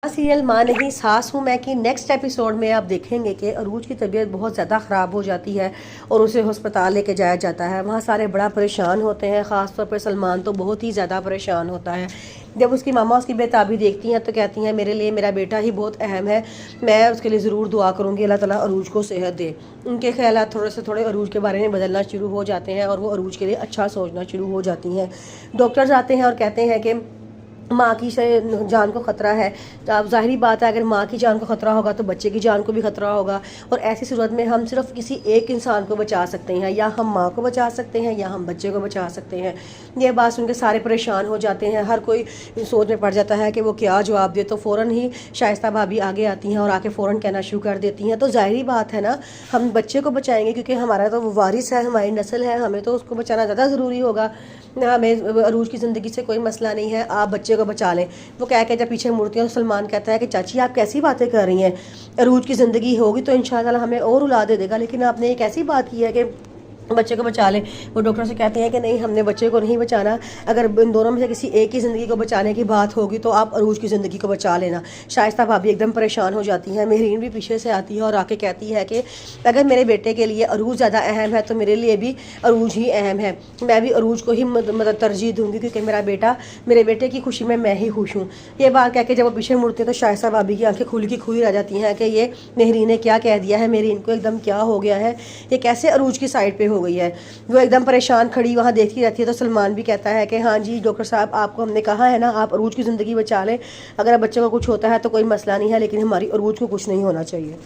Serial माँ नहीं सास हूँ मैं की नेक्स्ट एपिसोड में आप देखेंगे कि अरूज की तबीयत बहुत ज़्यादा ख़राब हो जाती है और उसे अस्पताल लेके जाया जाता है। वहाँ सारे बड़ा परेशान होते हैं, ख़ास तौर पर सलमान तो बहुत ही ज़्यादा परेशान होता है। जब उसकी मामा उसकी बेताबी देखती हैं तो कहती हैं मेरे लिए मेरा बेटा ही बहुत अहम है, मैं उसके लिए ज़रूर दुआ करूँगी अल्लाह ताला अरूज को सेहत दे। उनके ख्यालात थोड़े से थोड़े अरूज के बारे में बदलना शुरू हो जाते हैं और वो अरूज के लिए अच्छा सोचना शुरू हो जाती हैं। डॉक्टर्स आते हैं और कहते हैं कि माँ की जान को ख़तरा है। तो अब ज़ाहिरी बात है, अगर माँ की जान को ख़तरा होगा तो बच्चे की जान को भी ख़तरा होगा और ऐसी सूरत में हम सिर्फ किसी एक इंसान को बचा सकते हैं, या हम माँ को बचा सकते हैं या हम बच्चे को बचा सकते हैं। ये बात सुन के सारे परेशान हो जाते हैं, हर कोई सोच में पड़ जाता है कि वो क्या जवाब दे। तो फ़ौरन ही शाइस्ता भाभी आगे आती हैं और आके फ़ौरन कहना शुरू कर देती हैं। तो ज़ाहिरी बात है ना, हम बच्चे को बचाएंगे क्योंकि हमारा तो वो वारिस है, हमारी नस्ल है, हमें तो उसको बचाना ज़्यादा ज़रूरी होगा। हमें अरूज की ज़िंदगी से कोई मसला नहीं है, आप बच्चे को बचा लें। वो कह के जब पीछे मुड़ती है तो सलमान कहता है कि चाची आप कैसी बातें कर रही हैं, अरूज की ज़िंदगी होगी तो इंशाल्लाह हमें और औलाद दे देगा, लेकिन आपने एक ऐसी बात की है कि बच्चे को बचा लें। वो डॉक्टर से कहते हैं कि नहीं, हमने बच्चे को नहीं बचाना, अगर इन दोनों में से किसी एक की ज़िंदगी को बचाने की बात होगी तो आप अरूज की ज़िंदगी को बचा लेना। शाइस्ता भाभी एकदम परेशान हो जाती हैं। मेहरीन भी पीछे से आती है और आके कहती है कि अगर मेरे बेटे के लिए अरूज ज़्यादा अहम है तो मेरे लिए भी अरूज ही अहम है, मैं भी अरूज को ही मतलब तरजीह दूँगी क्योंकि मेरे बेटे की खुशी में मैं ही खुश हूँ। ये बात कह के जब वो पीछे मुड़ते हैं तो शाइस्ता भाभी की आंखें खुली की खुली रह जाती हैं कि ये मेहरीन ने क्या कह दिया है, मेहरीन को एकदम क्या हो गया है, ये कैसे अरूज की साइड पे हो गई है। वो एकदम परेशान खड़ी वहाँ देखती रहती है। तो सलमान भी कहता है कि हाँ जी डॉक्टर साहब, आपको हमने कहा है ना आप अरूज की ज़िंदगी बचा लें, अगर बच्चे को कुछ होता है तो कोई मसला नहीं है, लेकिन हमारी अरूज को कुछ नहीं होना चाहिए।